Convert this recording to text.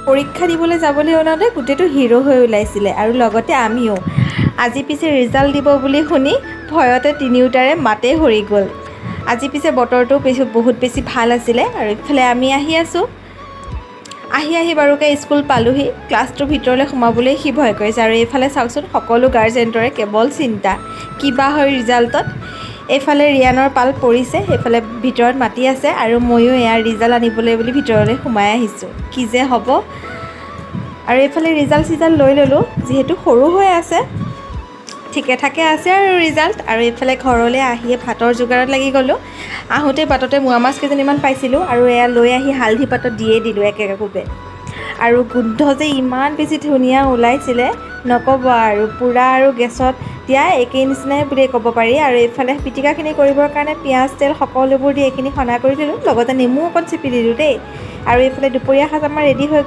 পৰীক্ষা দিবলৈ যাবলৈ ওলাওঁতে গোটেইটো হিৰ' হৈ ওলাইছিলে আৰু লগতে আমিও। আজি পিছে ৰিজাল্ট দিব বুলি শুনি ভয়তে তিনিওটাৰে মাতেই সৰি গ'ল। আজি পিছে বতৰটো বহুত বেছি ভাল আছিলে আৰু ইফালে আমি আহি আছোঁ। আহি বাৰুকে স্কুল পালোহি। ক্লাছটোৰ ভিতৰলৈ সোমাবলৈ সি ভয় কৰিছে আৰু এইফালে চাওকচোন সকলো গাৰ্জেণ্টৰে কেৱল চিন্তা কিবা হয় ৰিজাল্টত। এইফালে ৰিয়ানৰ পাল পৰিছে, সেইফালে ভিতৰত মাতি আছে আৰু ময়ো এয়া ৰিজাল্ট আনিবলৈ বুলি ভিতৰলৈ সোমাই আহিছোঁ। কি যে হ'ব। আৰু এইফালে ৰিজাল্ট লৈ ল'লোঁ, যিহেতু সৰু হৈ আছে ঠিকে ঠাকে আছে আৰু ৰিজাল্ট। আৰু এইফালে ঘৰলৈ আহিয়ে ভাতৰ যোগাৰত লাগি গ'লোঁ। আহোঁতে বাটতে মোৱা মাছ কেইজনীমান পাইছিলোঁ আৰু এয়া লৈ আহি হালধি পাতত দিয়ে দিলোঁ একেকোবে। আৰু গোন্ধ যে ইমান বেছি ধুনীয়া ওলাইছিলে নক'ব আৰু, পূৰা আৰু গেছত দিয়া একেই নিচিনাই বুলিয়ে ক'ব পাৰি। আৰু এইফালে পিটিকাখিনি কৰিবৰ কাৰণে পিঁয়াজ তেল সকলোবোৰ দি এইখিনি সনা কৰি দিলোঁ, লগতে নেমু অকণ চেপি দিলোঁ দেই। আৰু এইফালে দুপৰীয়া সাজ আমাৰ ৰেডি হৈ